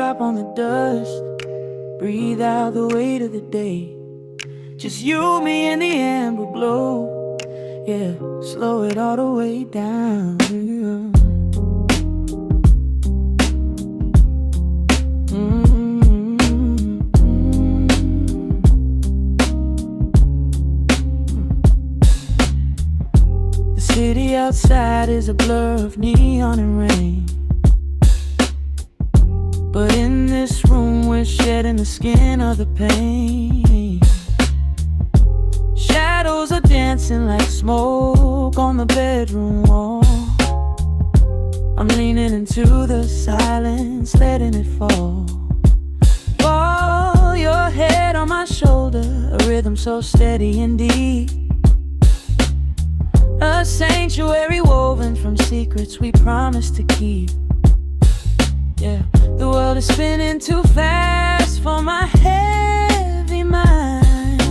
drop on the dust. Breathe out the weight of the day. Just you, me, and the amber glow. Yeah, slow it all the way down. The city outside is a blur of neon and rain, but in this room we're shedding the skin of the pain. Shadows are dancing like smoke on the bedroom wall. I'm leaning into the silence, letting it fall. Fall, your head on my shoulder, a rhythm so steady and deep. A sanctuary woven from secrets we promised to keep. Yeah, the world is spinning too fast for my heavy mind,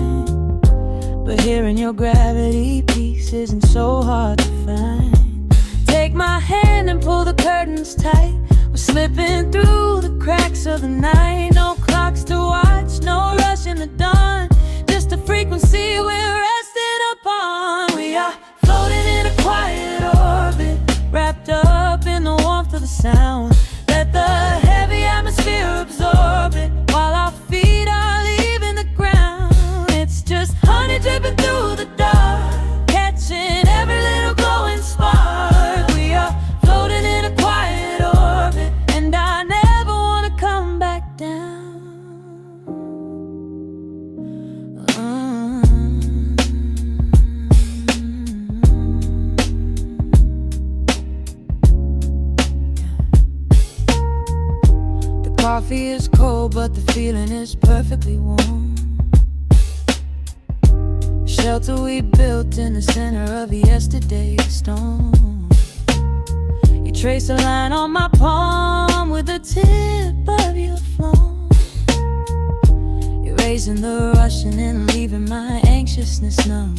but hearing your gravity piece isn't so hard to find. Take my hand and pull the curtains tight. We're slipping through the cracks of the night. No clocks to watch, no rush in the dawn. Just a frequency we're resting upon. We are floating in a quiet orbit, wrapped up in the warmth of the sound. Let the heavy atmosphere absorb it, while our feet are leaving the ground. It's just honey dripping through the dark, catching every little glowing spark. We are floating in a quiet orbit, and I never want to come back down. Coffee is cold, but the feeling is perfectly warm. Shelter we built in the center of yesterday's storm. You trace a line on my palm with the tip of your phone, erasing the rushing and leaving my anxiousness numb.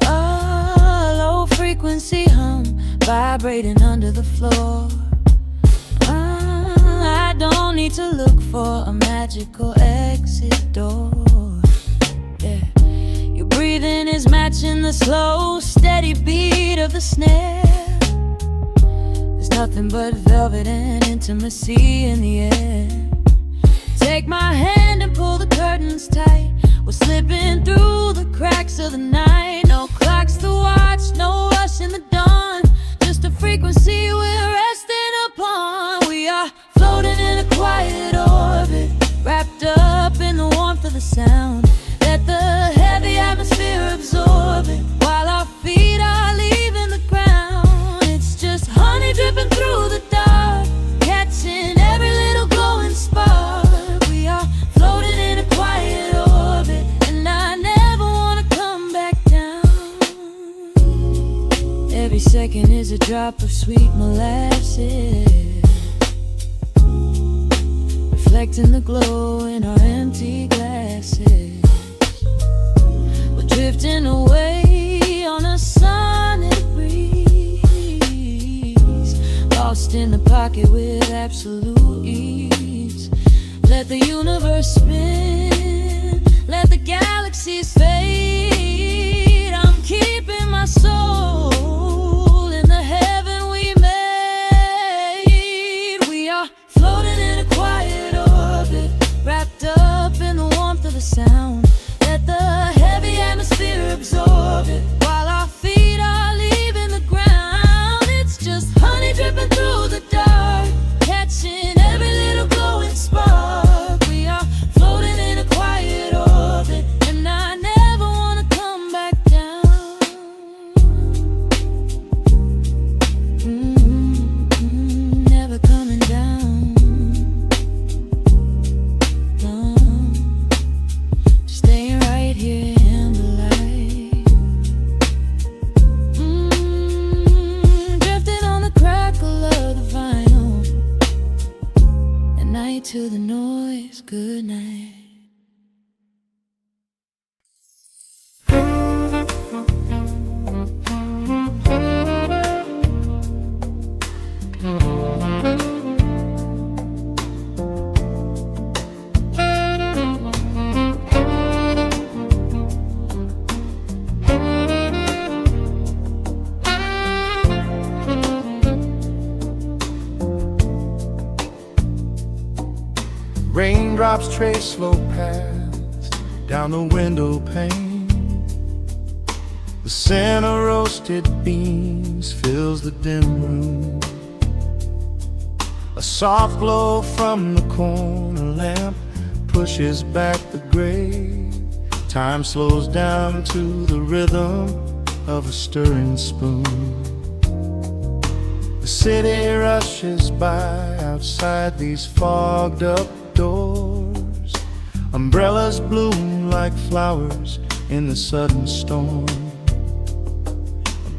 A low frequency hum vibrating under the floor. I don't need to look for a magical exit door. Yeah, your breathing is matching the slow, steady beat of the snare. There's nothing but velvet and intimacy in the air. Take my hand and pull the curtains tight. We're slipping through the cracks of the night. No clocks to watch, no rush in the dawn. Just a frequency we're resting upon. We are floating in a quiet orbit, wrapped up in the warmth of the sound. Let the heavy atmosphere absorb it, while our feet are leaving the ground. It's just honey dripping through the dark, catching every little glowing spark. We are floating in a quiet orbit, and I never want to come back down. Every second is a drop of sweet molasses, reflecting the glow in our empty glasses. We're drifting away on a sonic breeze, lost in the pocket with absolute ease. Let the universe spin, let the galaxies fade. I'm keeping my soul in the heaven we made. We are floating in a quiet orbit, wrapped up in the warmth of the sound. Let the heavy atmosphere absorb it, while our feet are leaving the ground. It's just honey dripping through the dark, catching every little glowing spark. We are floating in a quiet orbit, and I never want to come back down. Never coming down. No. drops trace slow paths down the window pane. The scent of roasted beans fills the dim room. A soft glow from the corner lamp pushes back the gray. Time slows down to the rhythm of a stirring spoon. The city rushes by outside these fogged up doors. Umbrellas bloom like flowers in the sudden storm.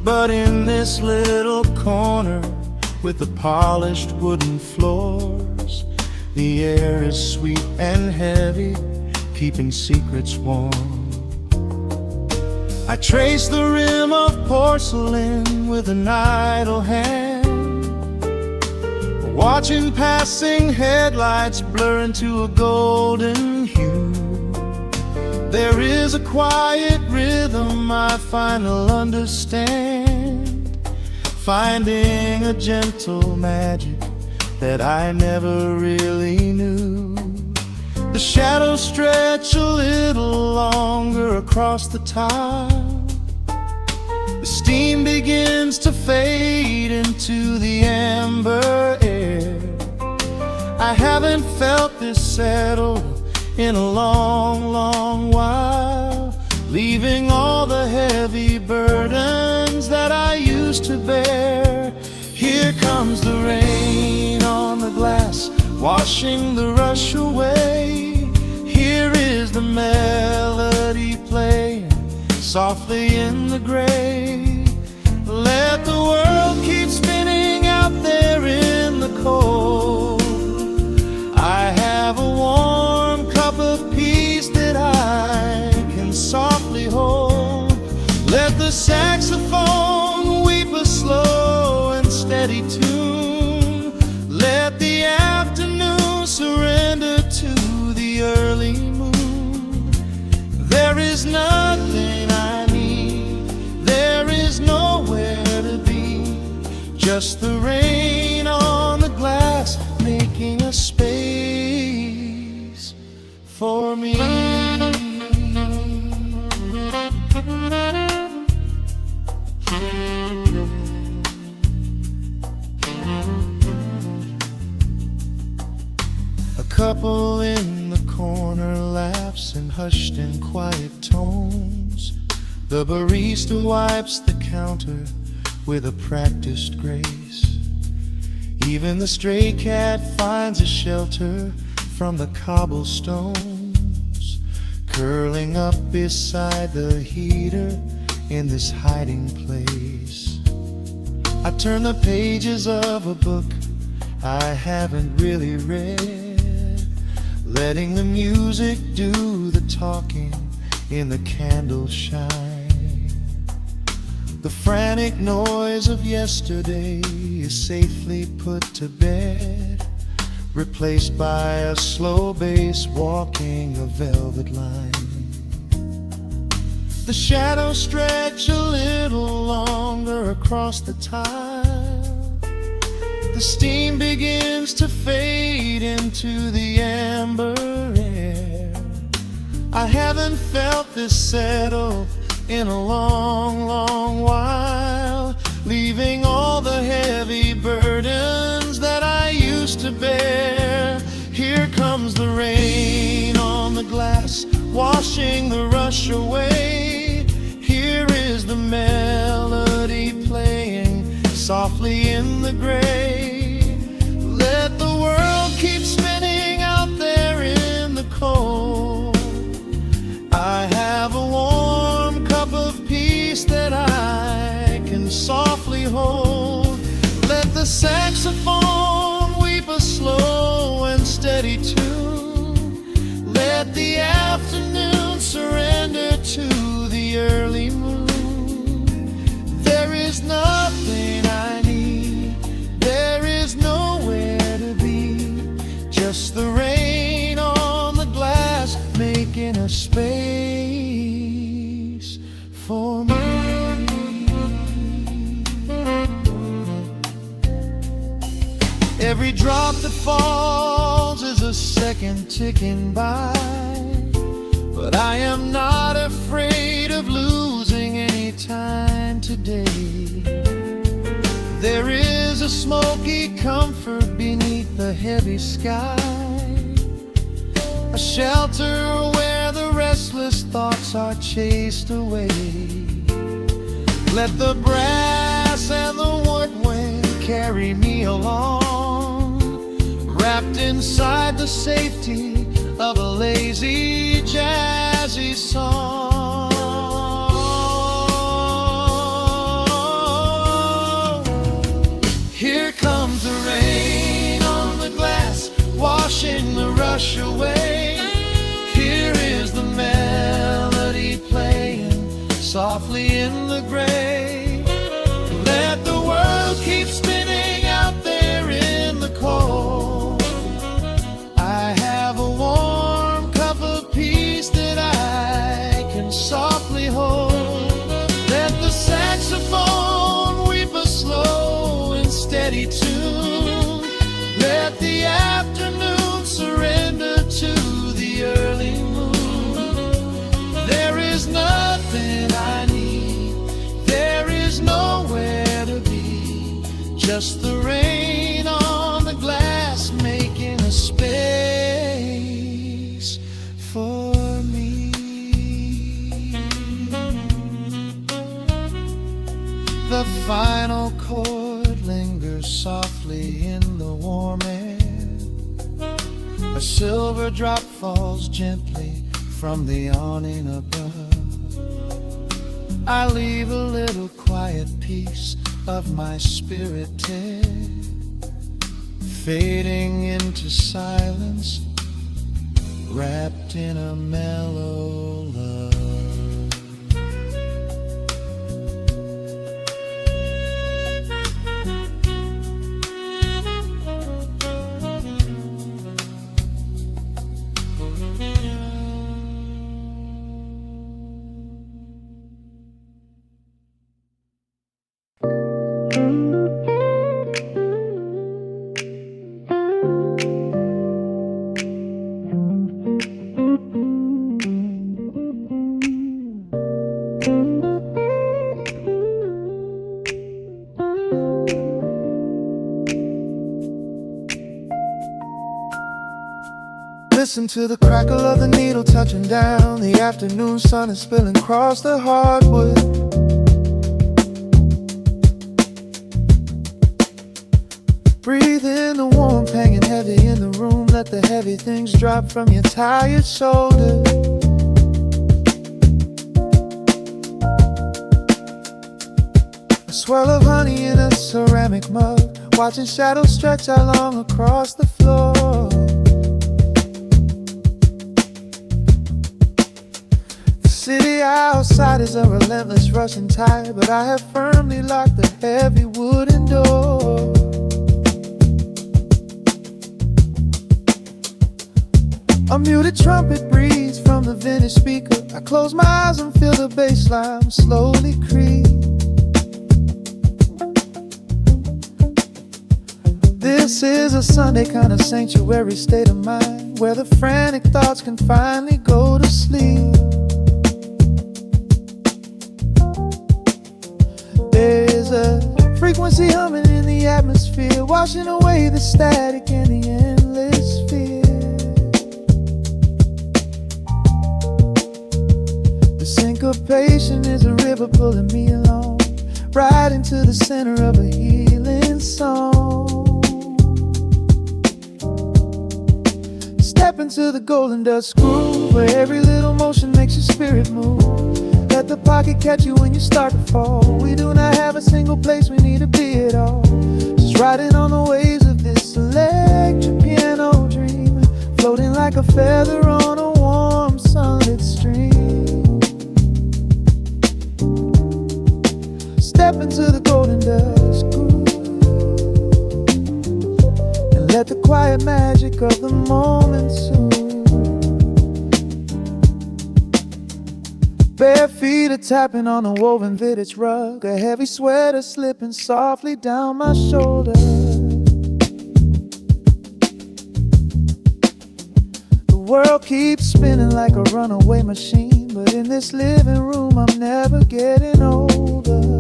But in this little corner with the polished wooden floors, the air is sweet and heavy, keeping secrets warm. I trace the rim of porcelain with an idle hand, watching passing headlights blur into a golden hue. There is a quiet rhythm I finally understand, finding a gentle magic that I never really knew. The shadows stretch a little longer across the tile. The steam begins to fade into the amber air. I haven't felt this settle in a long, long while, leaving all the heavy burdens that I used to bear. Here comes the rain on the glass, washing the rush away. Here is the melody playing softly in the gray. Let the world keep spinning out there in the cold. I have a warm cup of peace that I can softly hold. Let the saxophone weep a slow and steady tune. Let the afternoon surrender to the early moon. There is nothing I need, there is nowhere to be, just the rain on the glass making a space for me. A couple in the corner laughs in hushed and quiet tones. The barista wipes the counter with a practiced grace. Even the stray cat finds a shelter from the cobblestones, curling up beside the heater in this hiding place. I turn the pages of a book I haven't really read, letting the music do the talking in the candle shine. The frantic noise of yesterday is safely put to bed, replaced by a slow bass walking a velvet line. The shadows stretch a little longer across the tile. The steam begins to fade into the amber air. I haven't felt this settle in a long, long while, leaving all the heavy burdens that I used to bear. Here comes the rain on the glass, washing the rush away. Here is the melody playing softly in the gray. Let the world keep spinning out there in the cold. I have a warm cup of peace that I can softly hold. Let the saxophone weep a slow and steady tune. Let the afternoon surrender to the early moon. There is nothing I need, there is nowhere to be, just the rain on the glass making a space for me. Every drop that falls is a second ticking by, but I am not afraid of losing any time today. There is a smoky comfort beneath the heavy sky, a shelter where the restless thoughts are chased away. Let the brass and the woodwind carry me along, wrapped inside the safety of a lazy, jazzy song. Here comes the rain on the glass, washing the rush away. Here is the melody playing softly in the gray. Let the world keep spinning out there in the cold. I have a warm cup of peace that I can softly hold. Let the saxophone weep a slow and steady tune. Let the afternoon surrender to the early moon. There is nothing I need, there is nowhere to be, just the rain on the glass making a space for me. The final chord lingers softly in the warm air. A silver drop falls gently from the awning above. I leave a little quiet piece of my spirit tear, fading into silence, wrapped in a mellow love. Listen to the crackle of the needle touching down. The afternoon sun is spilling across the hardwood. Breathe in the warmth hanging heavy in the room. Let the heavy things drop from your tired shoulders. A swirl of honey in a ceramic mug, watching shadows stretch out long across the floor. City outside is a relentless rushing tide, but I have firmly locked the heavy wooden door. A muted trumpet breathes from the vintage speaker. I close my eyes and feel the bass line slowly creep. This is a Sunday kind of sanctuary state of mind, where the frantic thoughts can finally go to sleep. There's a frequency humming in the atmosphere, washing away the static and the endless fear. The syncopation is a river pulling me along, right into the center of a healing song. Step into the golden dust groove, where every little motion makes your spirit move. Let the pocket catch you when you start to fall. We do not have a single place we need to be at all. Just riding on the waves of this electric piano dream, floating like a feather on a warm sunlit stream. Step into the golden dust groove, and let the quiet magic of the moment soothe. Bare feet are tapping on a woven vintage rug, a heavy sweater slipping softly down my shoulder. world keeps spinning like a runaway machine, but in this living room I'm never getting older.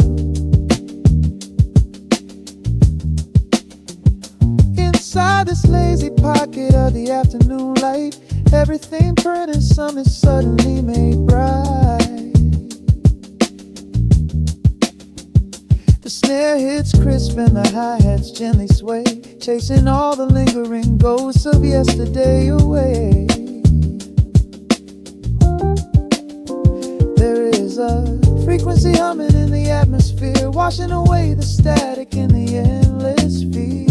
Inside this lazy pocket of the afternoon light, everything burning, sun is suddenly made bright. The snare hits crisp and the hi-hats gently sway, chasing all the lingering ghosts of yesterday away. There is a frequency humming in the atmosphere, washing away the static in the endless fear.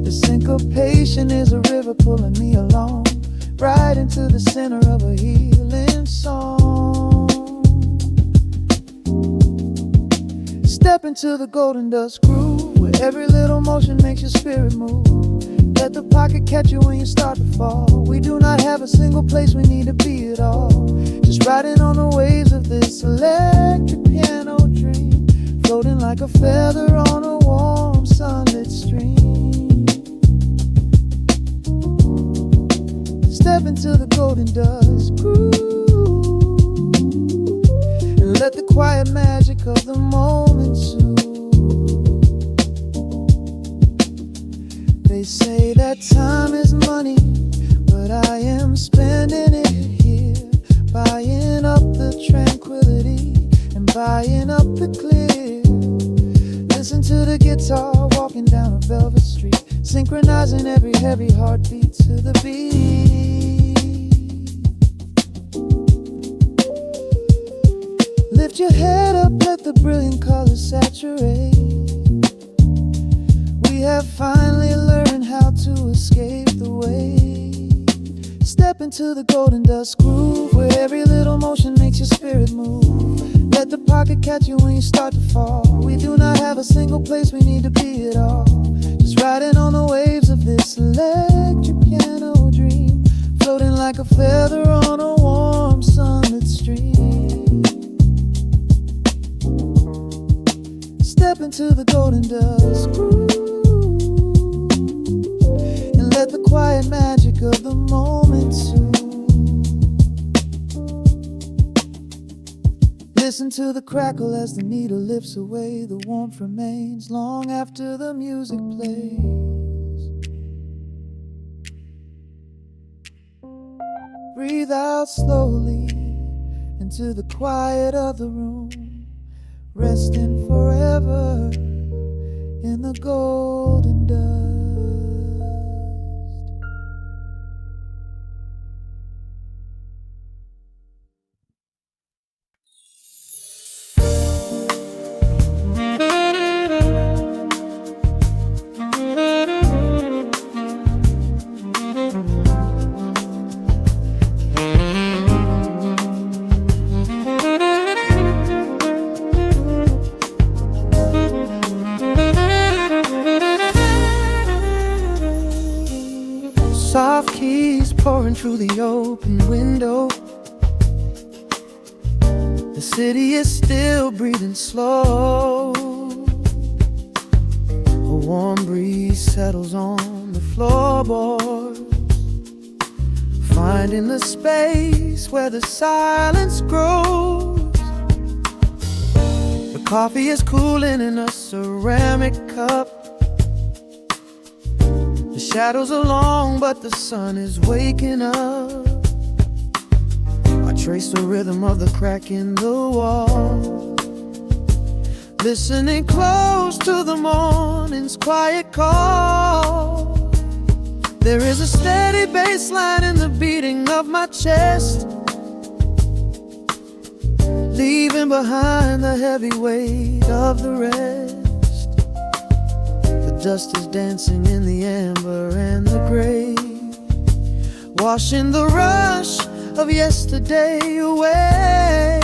The syncopation is a river pulling me along, right into the center of a healing song. Step into the golden dust groove, where every little motion makes your spirit move. Let the pocket catch you when you start to fall. We do not have a single place we need to be at all. Just riding on the waves of this electric piano dream, floating like a feather on a warm sunlit stream. Step into the golden dust groove, and let the quiet magic of the moment soothe. They say that time is money, but I am spending it here, buying up the tranquility and buying up the clear. Listen to the guitar walking down a velvet street, synchronizing every heavy heartbeat to the beat. Lift your head up, let the brilliant colors saturate. We have finally learned how to escape the weight. Step into the golden dust groove, where every little motion makes your spirit move. Let the pocket catch you when you start to fall. We do not have a single place we need to be at all. Just riding on the waves of this electric piano dream, floating like a feather on a warm sunlit stream. Step into the golden dust groove, and let the quiet magic of the moment soothe. Listen to the crackle as the needle lifts away. The warmth remains long after the music plays. Breathe out slowly into the quiet of the room, resting forever in the golden dust. Soft keys pouring through the open window. The city is still breathing slow. A warm breeze settles on the floorboards, finding the space where the silence grows. The coffee is cooling in a ceramic cup. The shadows are long, but the sun is waking up. I trace the rhythm of the crack in the wall, listening close to the morning's quiet call. There is a steady bass line in the beating of my chest, leaving behind the heavy weight of the rest. The dust is dancing in the amber and the gray, washing the rush of yesterday away.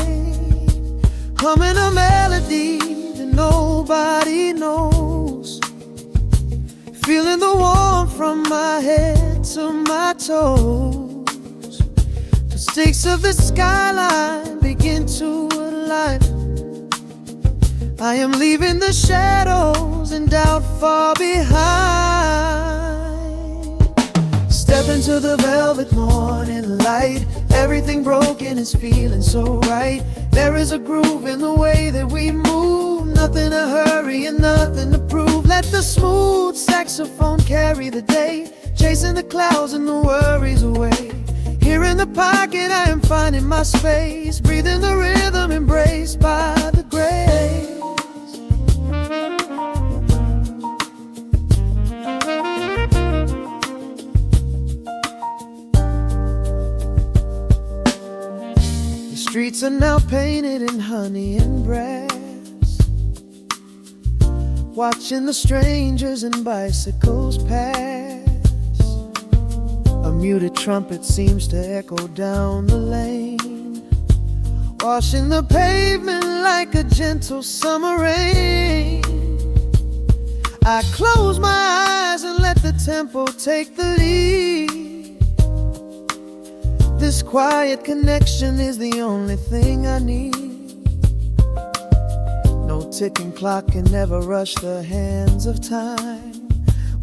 Humming a melody that nobody knows, feeling the warmth from my head to my toes. The stakes of the skyline begin to align. I am leaving the shadows and doubt far behind. Step into the velvet morning light. Everything broken is feeling so right. There is a groove in the way that we move. Nothing to hurry and nothing to prove. Let the smooth saxophone carry the day, chasing the clouds and the worries away. Here in the pocket I am finding my space, breathing the rhythm embraced by the grace. The streets are now painted in honey and brass, watching the strangers and bicycles pass. A muted trumpet seems to echo down the lane, washing the pavement like a gentle summer rain. I close my eyes and let the tempo take the lead. This quiet connection is the only thing I need. No ticking clock can ever rush the hands of time.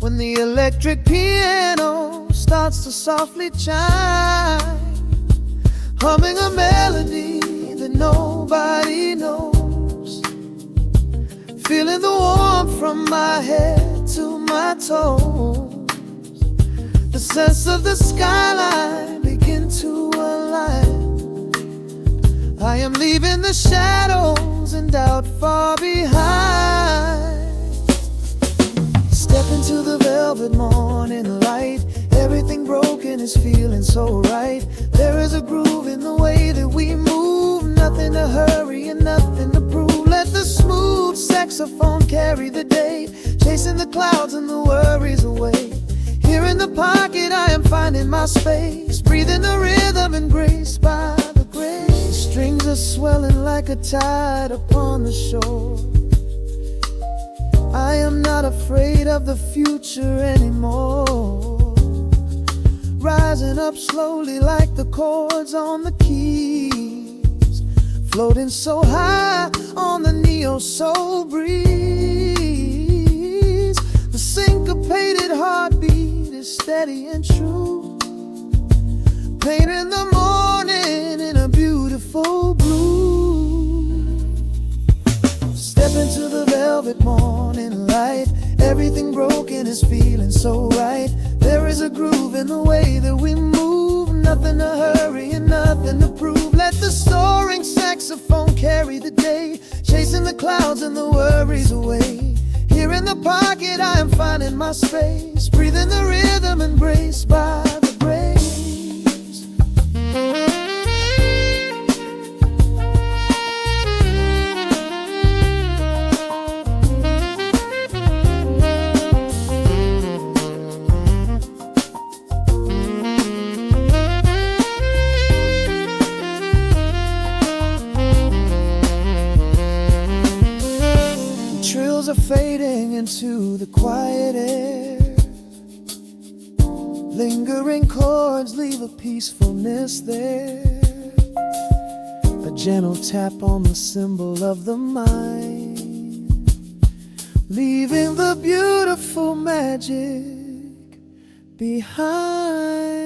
When the electric piano starts to softly chime, humming a melody that nobody knows, feeling the warmth from my head to my toes. The sense of the skyline begin to align. I am leaving the shadows and doubt far behind. Step into the velvet morning light. Everything broken is feeling so right. There is a groove in the way that we move. Nothing to hurry and nothing to prove. Let the smooth saxophone carry the day, chasing the clouds and the worries away. Here in the pocket I am finding my space, breathing the rhythm and grace by the grace. Strings are swelling like a tide upon the shore. I am not afraid of the future anymore. Rising up slowly like the chords on the keys, floating so high on the neo-soul breeze. The syncopated heartbeat is steady and true, painting the morning in a beautiful blue. Step into the velvet morning light. Everything broken is feeling so right. There is a groove in the way that we move. Nothing to hurry and nothing to prove. Let the soaring saxophone carry the day, chasing the clouds and the worries away. Here in the pocket I am finding my space, breathing the rhythm embraced by the grace. Fading into the quiet air, lingering chords leave a peacefulness there. A gentle tap on the cymbal of the mind, leaving the beautiful magic behind.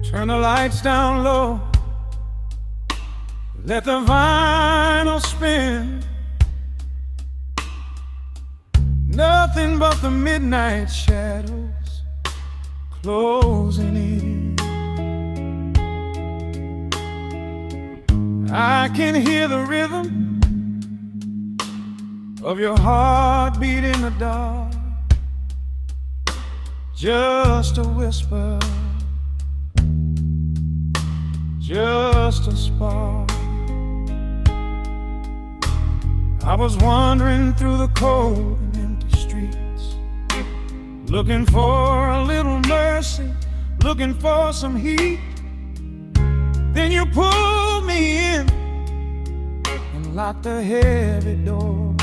Turn the lights down low, let the vinyl spin. Nothing but the midnight shadows closing in. I can hear the rhythm of your heartbeat in the dark, just a whisper, just a spark. I was wandering through the cold and empty streets, looking for a little mercy, looking for some heat. Then you pulled me in and locked the heavy door,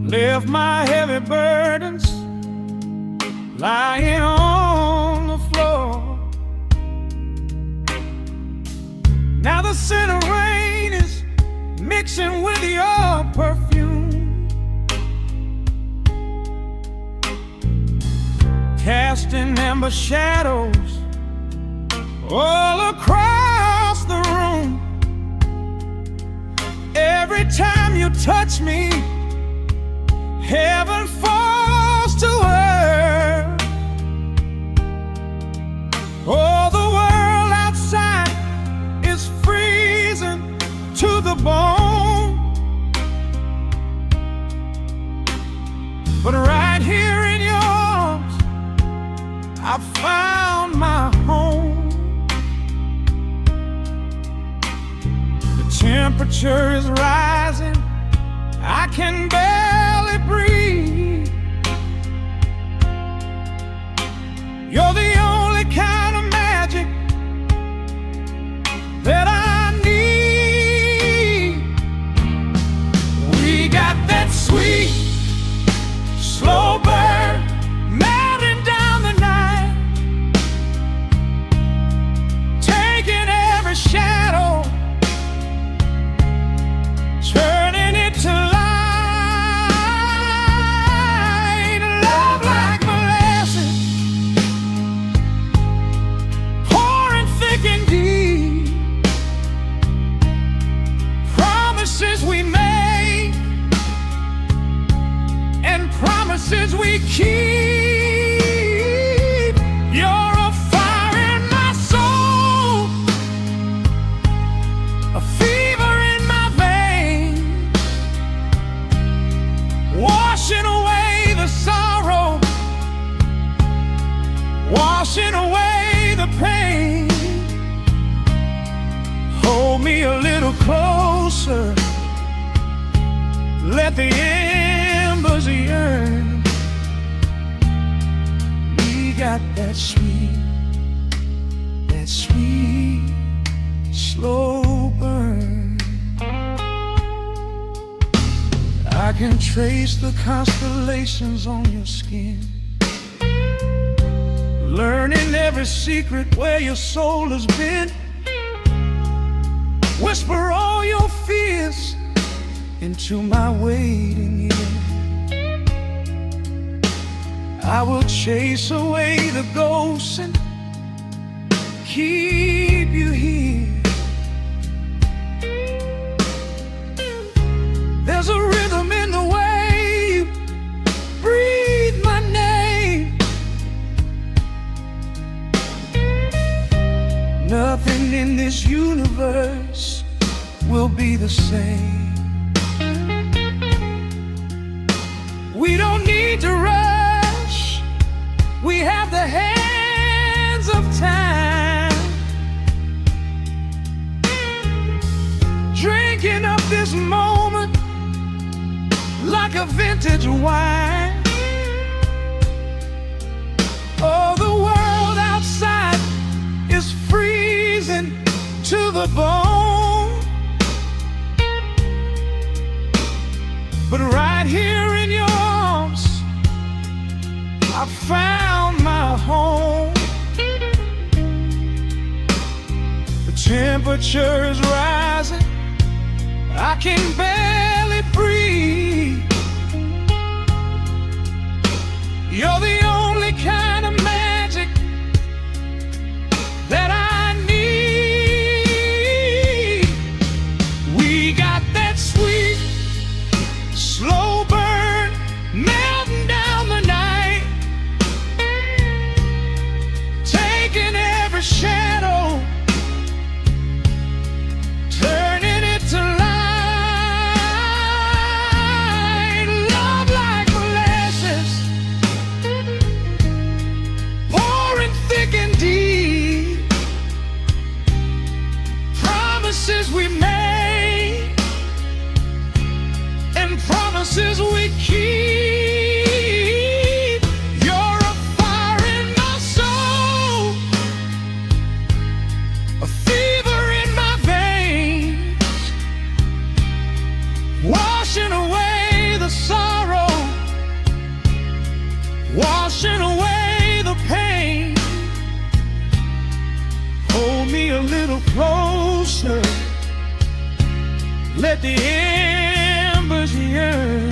left my heavy burdens lying on the floor. Now the scent of rain is mixing with your perfume, casting amber shadows all across the room. Every time you touch me, heaven falls to earth. Oh, the world outside is freezing to the bone, but right here in your arms I found my home. The temperature is rising, I can barely breathe. You're the only kind of magic that I need. We got that sweet, slow burn melting down the night, taking every shadow, turning it to light. Love like molasses, pouring thick and deep. Promises we make and promises we keep. You're a fire in my soul, a fever in my veins, washing away the sorrow, washing away the pain. Hold me a little closer, let the embers yearn. We got that sweet, slow burn. I can trace the constellations on your skin, learning every secret where your soul has been. Whisper all your fears into my waiting ear. I will chase away the ghosts and keep you here. There's a rhythm in the way you breathe my name. Nothing in this universe will be the same. We don't need to rush, we have the hands of time, drinking up this moment like a vintage wine. Oh, the world outside is freezing to the bone, but right here in your arms I found my home. The temperature is rising, I can barely breathe. You're the only kind of magic that I need. We got that sweet, slow burn melting down the night, taking every shadow, turning it to light. promises we keep. You're a fire in my soul, a fever in my veins, washing away the sorrow, washing away the pain. Hold me a little closer, let the embers yearn.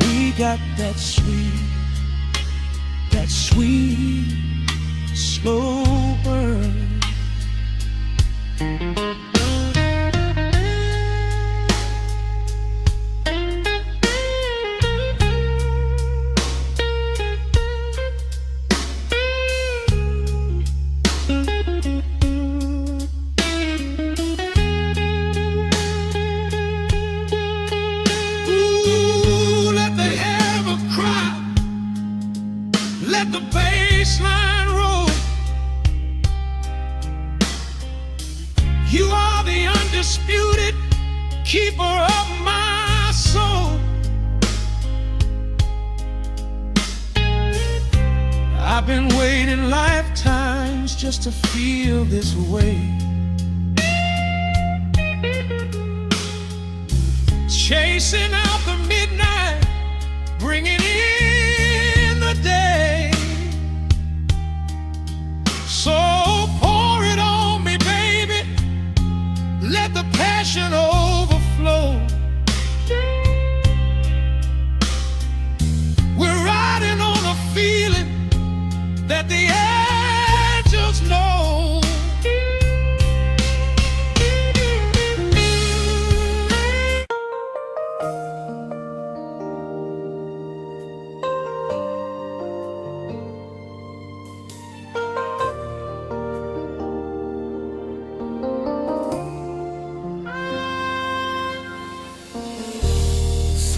We got that sweet, slow burn. Let the bass line roll. You are the undisputed keeper of my soul. I've been waiting lifetimes just to feel this way. Chasing out the midnight, bringing in the day. So pour it on me, baby, let the passion overflow. We're riding on a feeling that the angels know.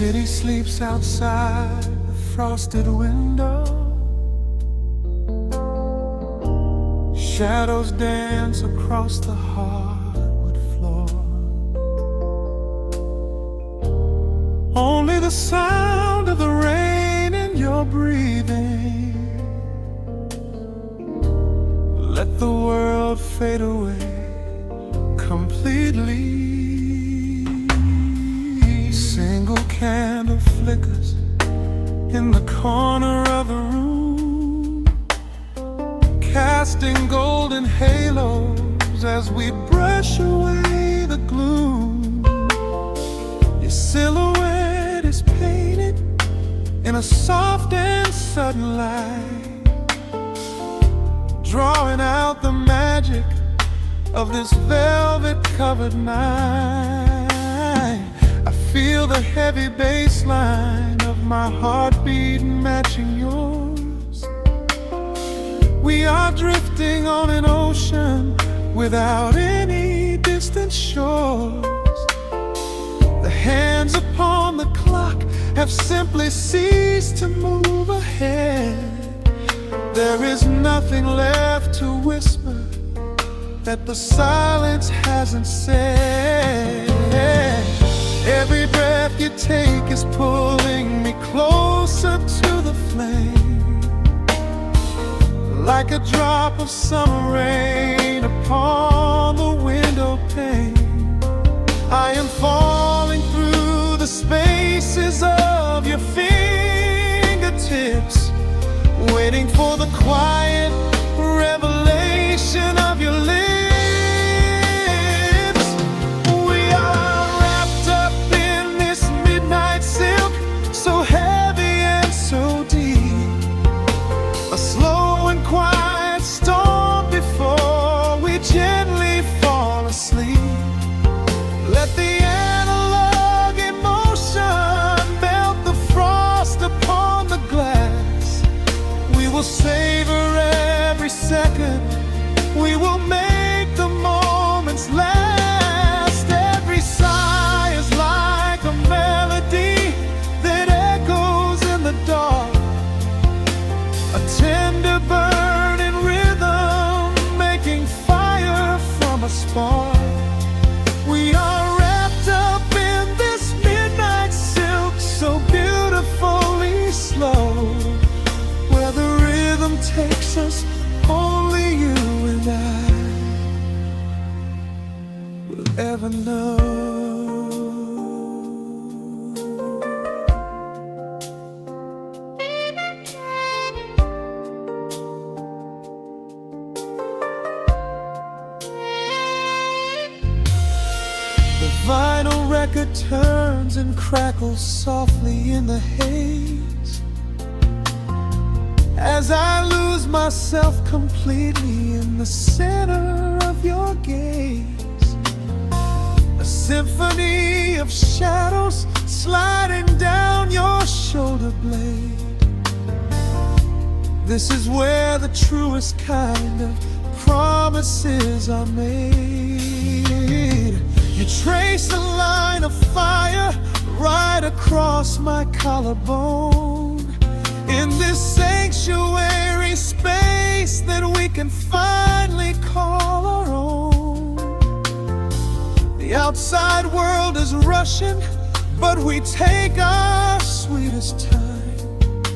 City sleeps outside the frosted window. Shadows dance across the hardwood floor. Only the sound of the rain in your breathing. Let the world fade away completely. Single candle flickers in the corner of the room, casting golden halos as we brush away the gloom. Your silhouette is painted in a soft and sudden light, drawing out the magic of this velvet-covered night. I feel the heavy bass line of my heartbeat matching yours. We are drifting on an ocean without any distant shores. The hands upon the clock have simply ceased to move ahead. There is nothing left to whisper that the silence hasn't said. Every breath you take is pulling me closer to the flame, like a drop of summer rain upon the window pane. I am falling through the spaces of your fingertips, waiting for the quiet revelation of your lips. Savor every second. We will record turns and crackles softly in the haze, as I lose myself completely in the center of your gaze. A symphony of shadows sliding down your shoulder blade. This is where the truest kind of promises are made. You trace a line of fire right across my collarbone, in this sanctuary space that we can finally call our own. The outside world is rushing, but we take our sweetest time,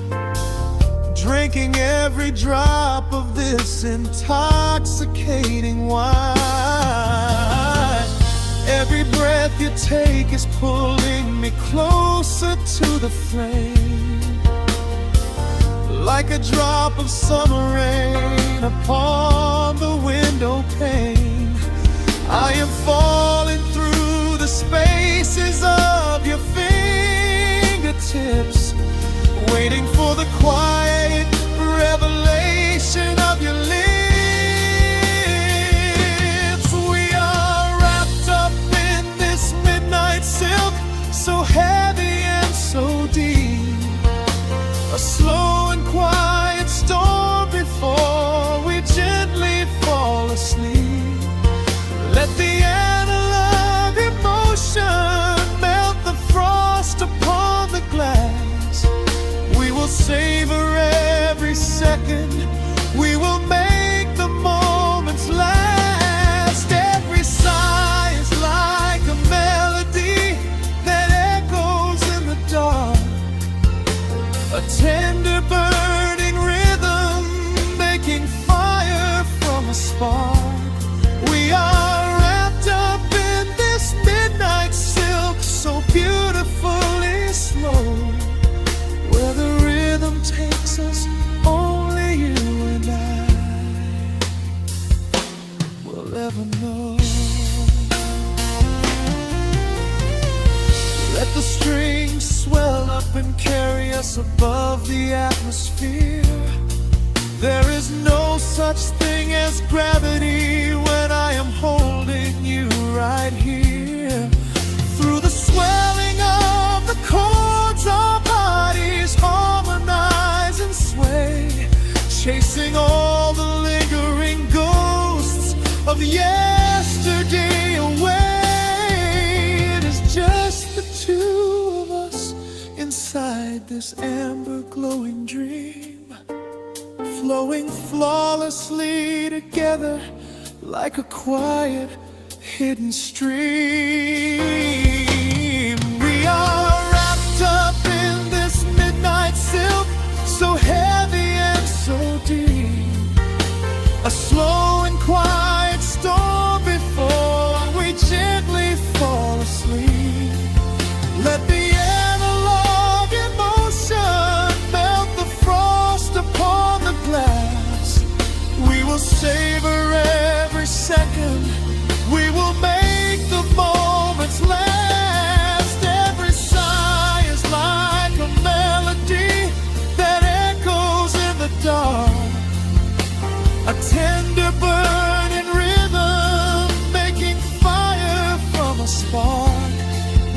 drinking every drop of this intoxicating wine. Every breath you take is pulling me closer to the flame, like a drop of summer rain upon the window pane. I am falling through the spaces of your fingertips, waiting for the quiet revelation of your lips. We are wrapped up in this midnight silk, so heavy and so deep, a slow and quiet storm before we gently fall asleep. Let the analog emotion melt the frost upon the glass. We will savor every second, we will make the moments last. Every sigh is like a melody that echoes in the dark, a tender burning rhythm making fire from a spark. We are wrapped up in this midnight silk, so beautifully slow, where the rhythm takes us, only you and I will ever know. Let the strings swell up and carry us above the atmosphere. There is no such thing as gravity when I am holding you right here. Through the swelling of the chords, our bodies harmonize and sway, chasing all the lingering ghosts of yesterday away. It is just the two of us inside this amber glowing dream, flowing flawlessly together like a quiet hidden stream. We are wrapped up in this midnight silk, so heavy and so deep, a slow and quiet storm before we gently fall asleep. Let the analog emotion melt the frost upon the glass. We will savor every second, we will make the moments last. Every sigh is like a melody that echoes in the dark, a tender burning rhythm making fire from a spark.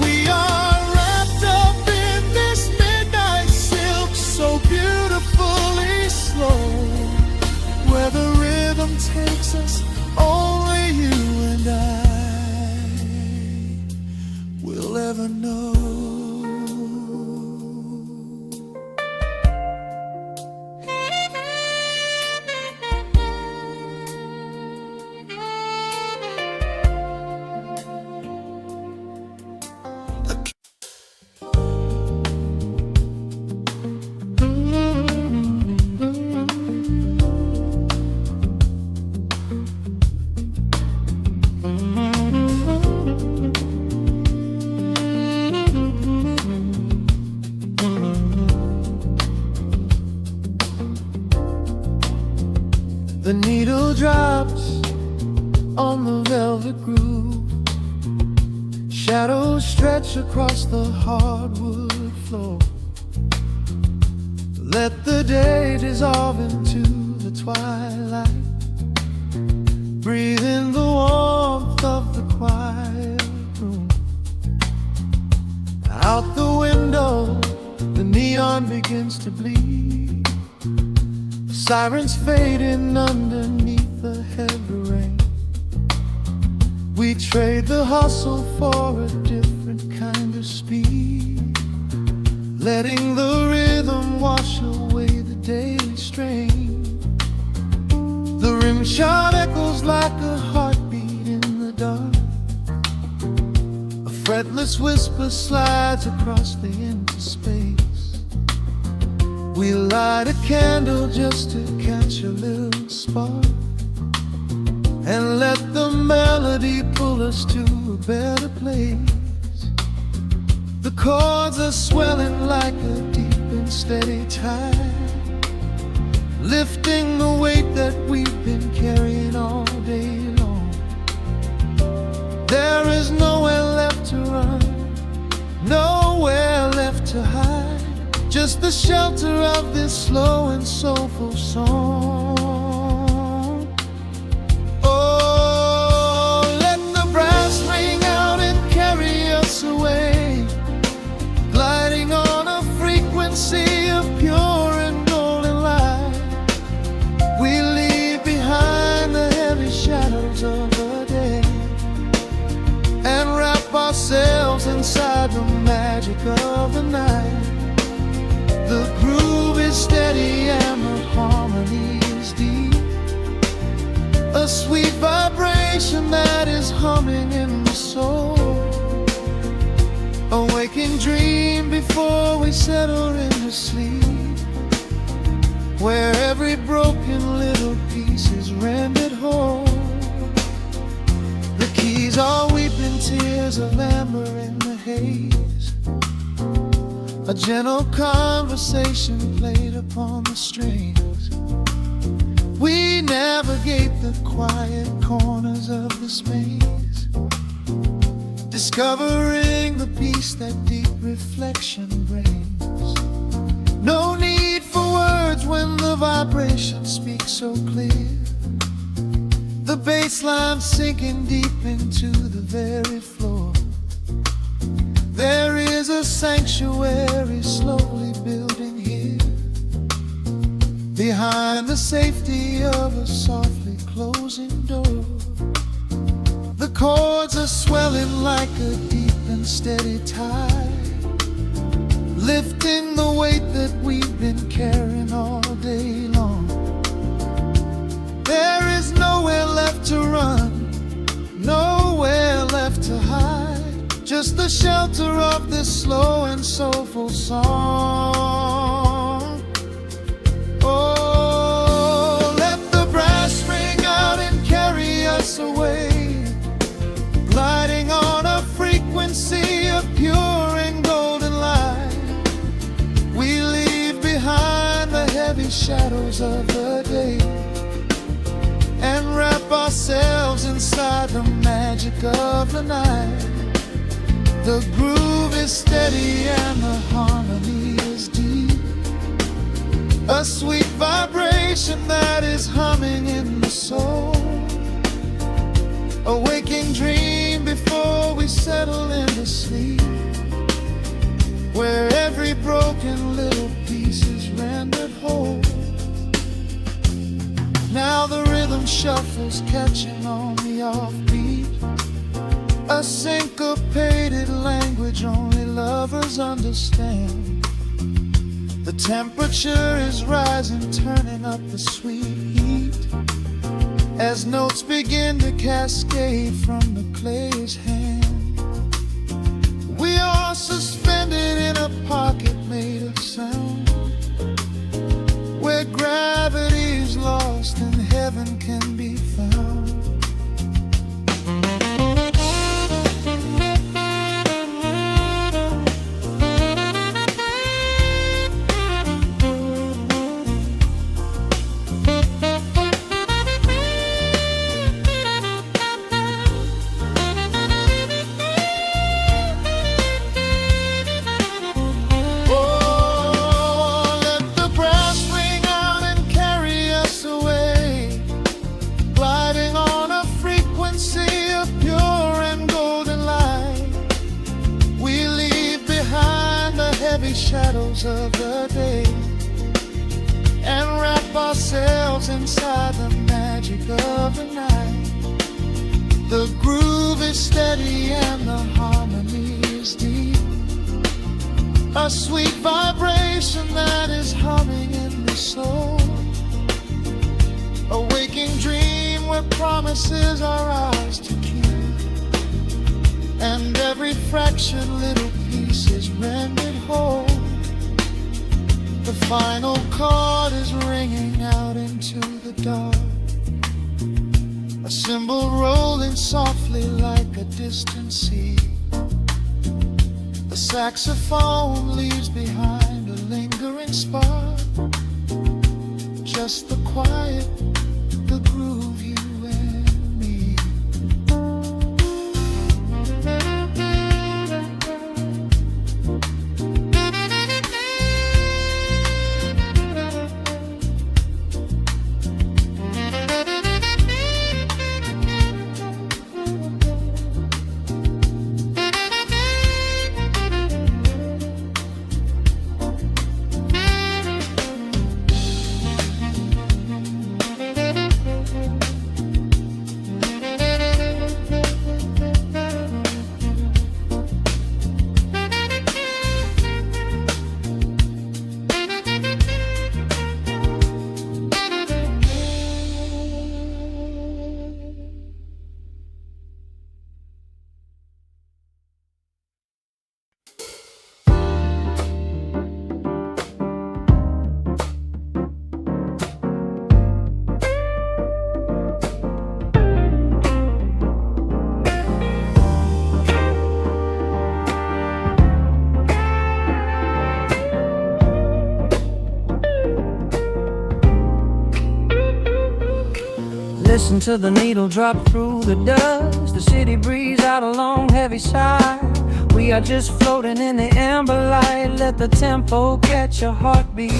We are wrapped up in this midnight silk, so beautifully slow, where the rhythm takes us, only you and I will ever know. The needle drops on the velvet groove, Shadows stretch across the hardwood floor. Let the day dissolve into the twilight. Breathe in the warmth of the quiet room. Out the window, the neon begins to bleed. Sirens fading underneath the heavy rain. We trade the hustle for a different kind of speed, letting the rhythm wash away the daily strain. The rim shot echoes like a heartbeat in the dark. A fretless whisper slides across the empty space. We light a candle just to catch a little spark, and let the melody pull us to a better place. The chords are swelling like a deep and steady tide, lifting the weight that we've been carrying all day long. There is nowhere left to run, nowhere left to hide, just the shelter of this slow and soulful song. Oh, let the brass ring out and carry us away, gliding on a frequency of pure and golden light. We leave behind the heavy shadows of the day and wrap ourselves inside the magic of the night. The groove is steady and the harmony is deep, a sweet vibration that is humming in the soul. A waking dream before we settle into sleep, where every broken little piece is rendered whole. The keys are weeping tears of amber in the haze, a gentle conversation played upon the strings. We navigate the quiet corners of this maze, discovering the peace that deep reflection brings. No need for words when the vibration speaks so clear. The bass line sinking deep into the very floor. There is a sanctuary slowly building here, behind the safety of a softly closing door. The chords are swelling like a deep and steady tide, lifting the weight that we've been carrying all day long. There is nowhere left to run, nowhere left to hide, just the shelter of this slow and soulful song. Oh, let the brass ring out and carry us away, gliding on a frequency of pure and golden light. We leave behind the heavy shadows of the day and wrap ourselves inside the magic of the night. The groove is steady and the harmony is deep, a sweet vibration that is humming in the soul. A waking dream before we settle into sleep, where every broken little piece is rendered whole. Now the rhythm shuffles, catching on the offbeat, a syncopated language only lovers understand. The temperature is rising, turning up the sweet heat, as notes begin to cascade from the clay's hand. We are suspended in a pocket made of sound, where gravity is lost and heaven can be found. shadows of the day and wrap ourselves inside the magic of the night. The groove is steady and the harmony is deep, a sweet vibration that is humming in the soul, a waking dream where promises are ours to keep, and every fractured little piece is rendered whole. The final chord is ringing out into the dark, a cymbal rolling softly like a distant sea. The saxophone leaves behind a lingering spark, just the quiet, the groove, you and me. Listen to the needle drop through the dust. The city breeze out a long heavy sigh. We are just floating in the amber light. Let the tempo catch your heartbeat.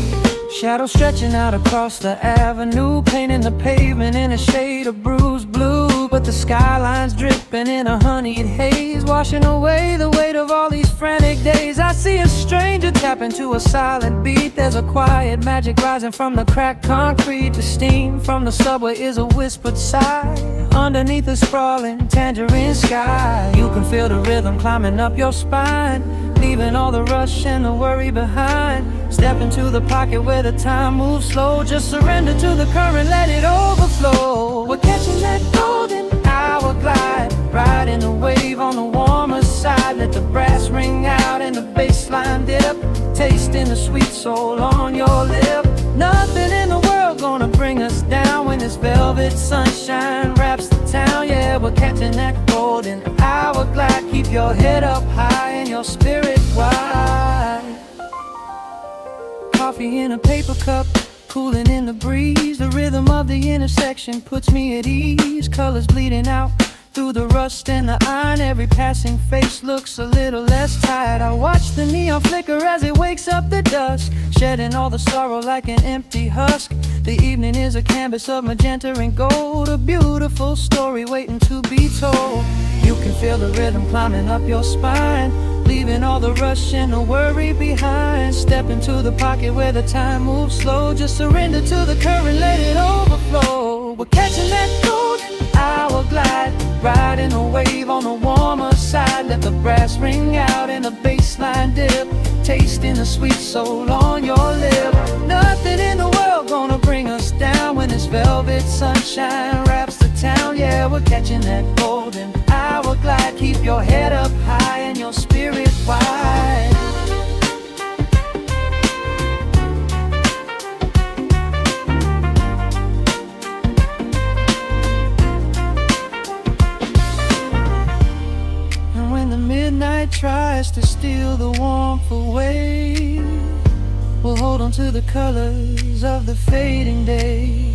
Shadows stretching out across the avenue, painting the pavement in a shade of bruised blue. But the skyline's dripping in a honeyed haze, washing away the weight of all these frantic days. I see a stranger tap into a silent beat. There's a quiet magic rising from the cracked concrete. The steam from the subway is a whispered sigh underneath the sprawling tangerine sky. You can feel the rhythm climbing up your spine, leaving all the rush and the worry behind. Step into the pocket where the time moves slow. Just surrender to the current, let it overflow. We're catching that golden hour glide, riding the wave on the warmer side. Let the brass ring out and the bass line dip, tasting the sweet soul on your lip. Nothing in the world gonna bring us down when this velvet sunshine wraps the town. Yeah, we're catching that golden hour glide. Keep your head up high and your spirit wide. Coffee in a paper cup, cooling in the breeze. The rhythm of the intersection puts me at ease. Colors bleeding out through the rust and the iron. Every passing face looks a little less tired. I watch the neon flicker as it wakes up the dusk, shedding all the sorrow like an empty husk. The evening is a canvas of magenta and gold, a beautiful story waiting to be told. You can feel the rhythm climbing up your spine, leaving all the rush and the worry behind. Step into the pocket where the time moves slow. Just surrender to the current, let it overflow. We're catching that golden hour glide, riding a wave on the warmer side. Let the brass ring out and the bass line dip, tasting the sweet soul on your lip. Nothing in the world gonna bring us down when this velvet sunshine wraps the town. Yeah, we're catching that golden hour glide. Keep your head up high and your spirit wide. And when the midnight tries to steal the warmth away, we'll hold on to the colors of the fading day.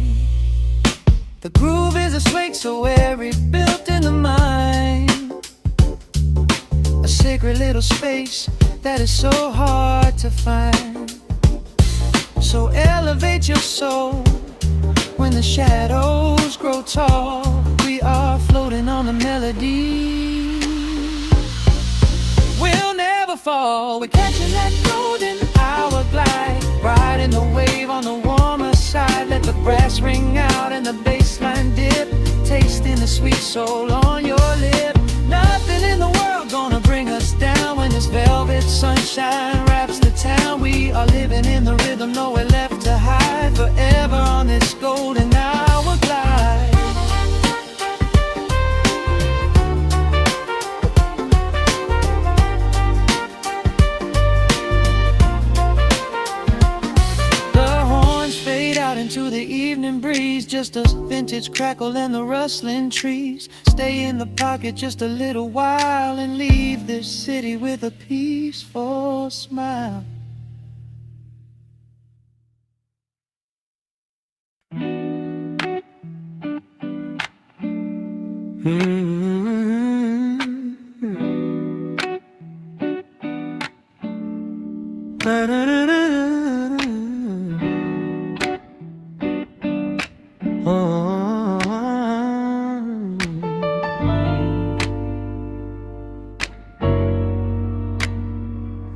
The groove is a swing so airy, built in the mind, a sacred little space that is so hard to find. So elevate your soul when the shadows grow tall. We are floating on the melody. We'll never never fall. We're catching that golden hour glide, riding the wave on the warmer side. Let the brass ring out and the bass line dip, tasting the sweet soul on your lip. Nothing in the world gonna bring us down when this velvet sunshine wraps the town. We are living in the rhythm, nowhere left to hide, forever on this golden hour glide. Into the evening breeze, just a vintage crackle and the rustling trees. Stay in the pocket just a little while and leave this city with a peaceful smile.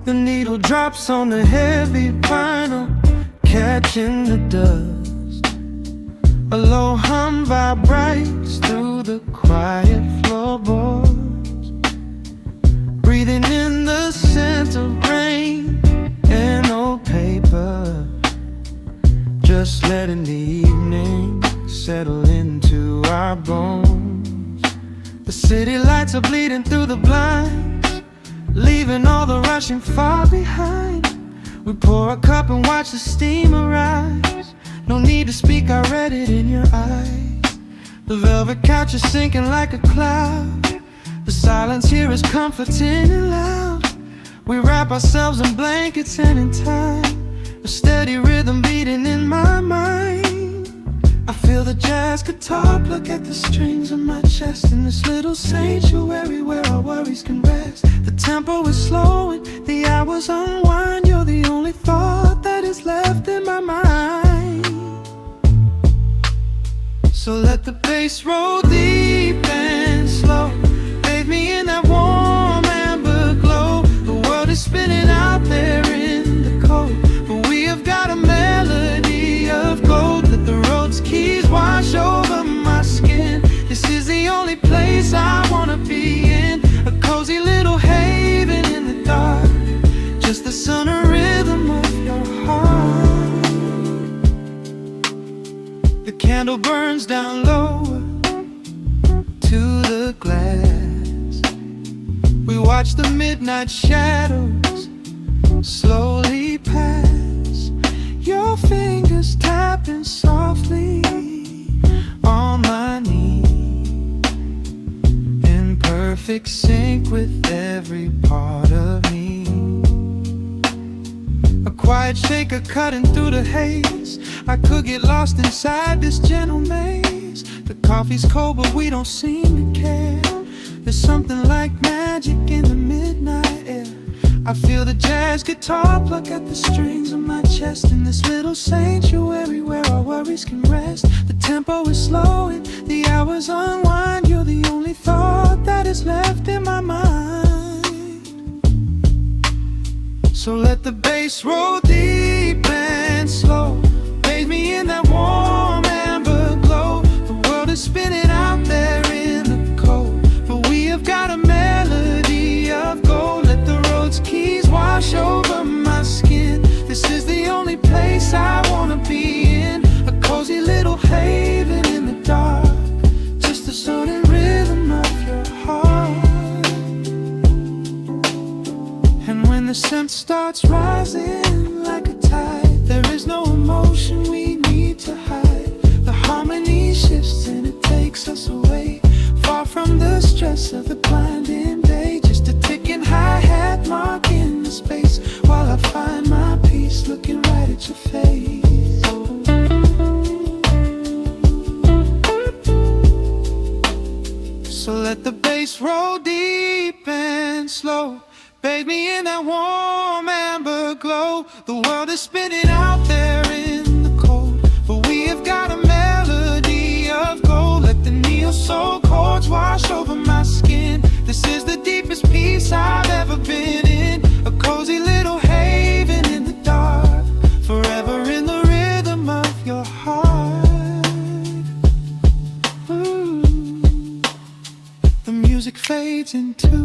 The needle drops on the heavy vinyl, catching the dust. A low hum vibrates through the quiet floorboards, breathing in the scent of rain and old paper. Just letting the evening settle into our bones. The city lights are bleeding through the blinds, leaving all the rushing far behind. We pour a cup and watch the steam arise. No need to speak, I read it in your eyes. The velvet couch is sinking like a cloud. The silence here is comforting and loud. We wrap ourselves in blankets and in time, a steady rhythm beating in my mind. I feel the jazz guitar pluck at the strings of my chest, in this little sanctuary where our worries can rest. The tempo is slowing, the hours unwind. You're the only thought that is left in my mind. So let the bass roll deep and slow, bathe me in that warm amber glow. The world is spinning out there in the cold, but we have got a melody of gold. Let the road's keys wash over my skin. This is the only place I wanna be in, a cozy little haven in the dark, just the sun and rhythm of your heart. The candle burns down lower to the glass. We watch the midnight shadows slowly pass. Your fingers tapping softly on my knee, in perfect sync with every part of me. A quiet shaker cutting through the haze. I could get lost inside this gentle maze. The coffee's cold but we don't seem to care. There's something like magic in the midnight air. I feel the jazz guitar pluck at the strings of my chest, in this little sanctuary where our worries can rest. The tempo is slowing, the hours unwind. You're the only thought that is left in my mind. So let the bass roll deep and slow, bathe me in that warm amber glow. The world is spinning out there in the cold, but we have got a melody of gold. Let the road's keys wash over my skin. This is the only place I wanna be in, a cozy little haven in the dark, just the sound and rhythm of your heart. And when the sun starts rising like a tide, there is no emotion we need to hide. The harmony shifts and it takes us away, far from the stress of the blinding day. Just a ticking hi-hat marking the space, while I find my peace looking right at your face. So let the bass roll deep and slow, bathe me in that warm amber glow. The world is spinning out there in the cold, but we have got a melody of gold. Let the neo-soul chords wash over my skin. This is the deepest peace I've ever been in, cozy little haven in the dark, forever in the rhythm of your heart. The music fades into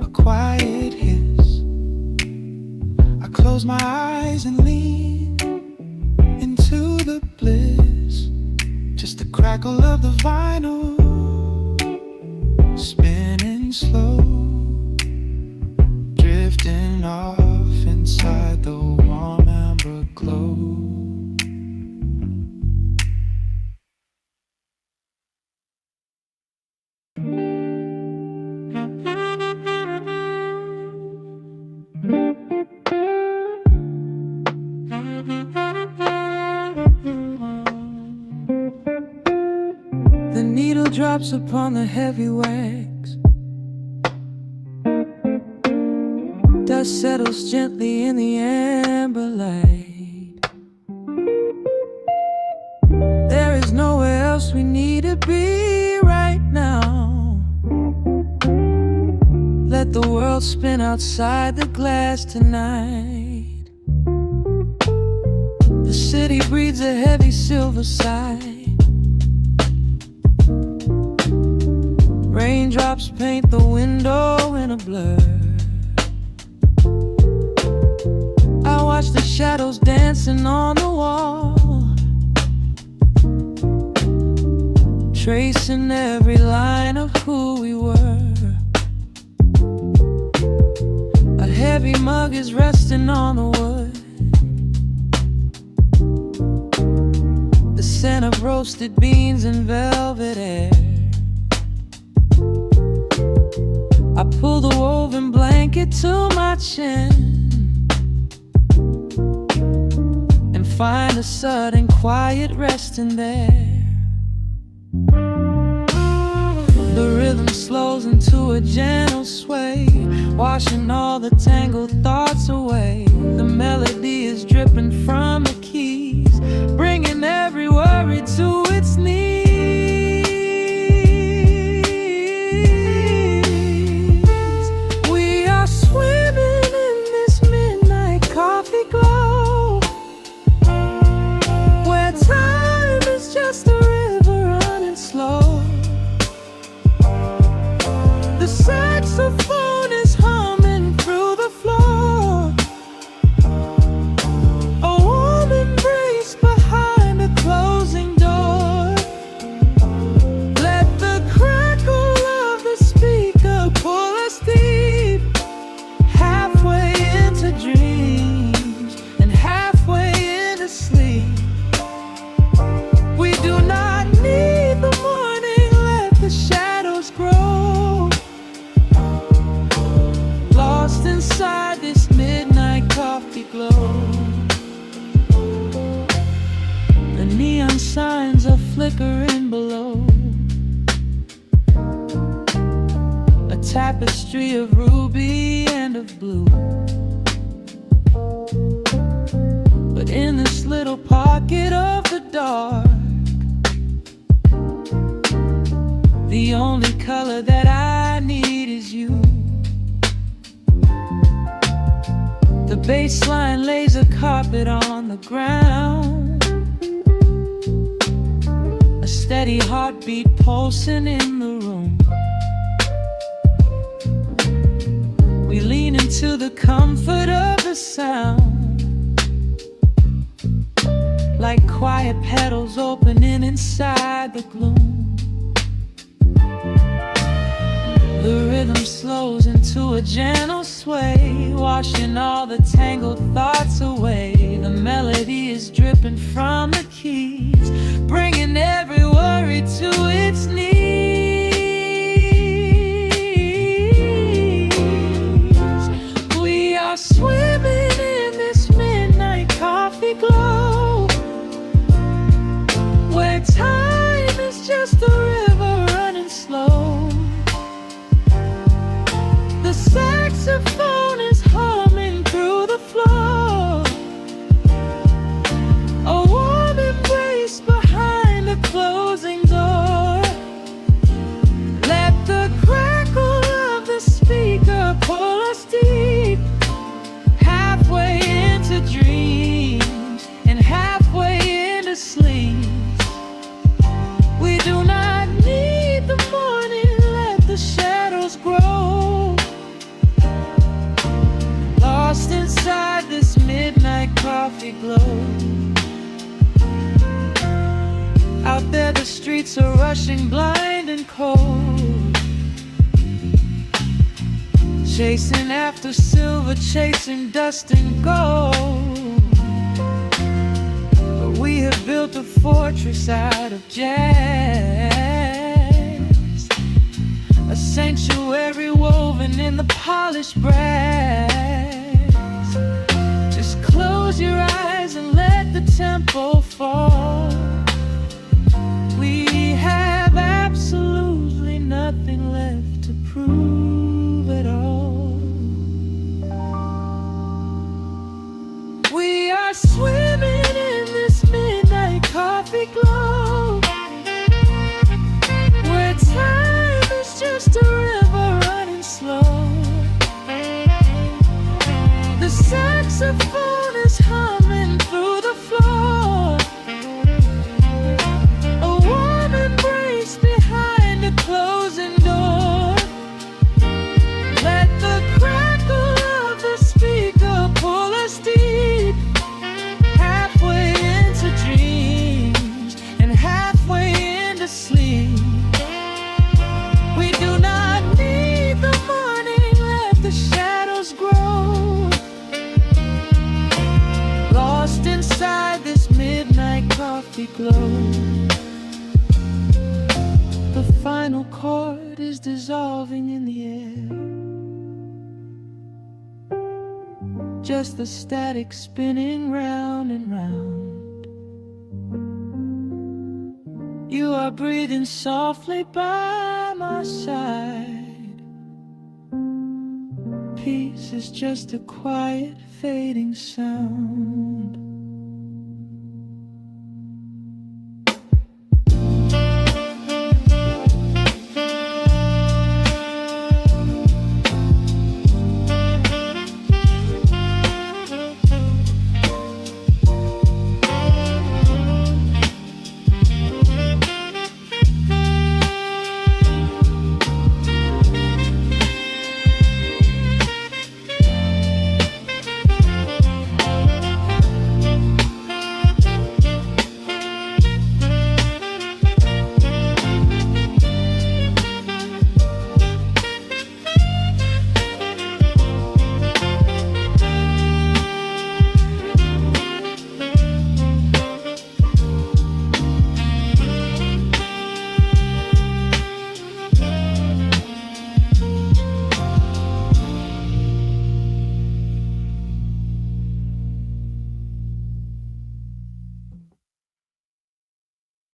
a quiet hiss. I close my eyes and lean into the bliss. Just the crackle of the vinyl spinning slow, drifting off inside the warm amber glow. The needle drops upon the heavy wax. Dust settles gently in the amber light. There is nowhere else we need to be right now. Let the world spin outside the glass tonight. The city breathes a heavy silver sigh. Raindrops paint the window in a blur. I watch the shadows dancing on the wall, tracing every line of who we were. A heavy mug is resting on the wood. The scent of roasted beans and velvet air. I pull the woven blanket to my chin and find a sudden quiet resting there. The rhythm slows into a gentle sway, washing all the tangled thoughts away. The melody is dripping from the keys, bringing every worry to its knees. Swimming in this midnight coffee glow, where time is just a river running slow. The saxophone is humming through the floor, a warm embrace behind a closing door. Let the crackle of the speaker pull us deep, halfway into dreams and halfway into sleep. We do not need the morning, let the shadows grow. Lost inside this midnight coffee glow. The neon signs are flickering below, a tapestry of ruby and of blue. But in this little pocket of the dark, the only color that I need is you. The bass line lays a carpet on the ground, a steady heartbeat pulsing in the room. We lean into the comfort of the sound, like quiet petals opening inside the gloom. The rhythm slows into a gentle sway, washing all the tangled thoughts away. The melody is dripping from the keys, bringing every worry to its knees. We are swimming in this midnight coffee glow, where time is just a river running slow. The saxophone is humming through the floor, a warm embrace behind a closing door. coffee glow. Out there the streets are rushing blind and cold, chasing after silver, chasing dust and gold. But we have built a fortress out of jazz, a sanctuary woven in the polished brass. Just close your eyes and let the tempo fall. We have absolutely nothing left to prove at all. We are swimming in this midnight coffee glow, where time is just a river running slow. The saxophone is humming through the floor, a warm embrace behind a closing door. Let the crackle of the speaker pull us deep, halfway into dreams and halfway into sleep. We do not need the morning, let the shadows grow. Lost inside this midnight coffee glow, the final chord is dissolving in the air, just the static spinning round and round. You are breathing softly by my side. Peace is just a quiet fading sound.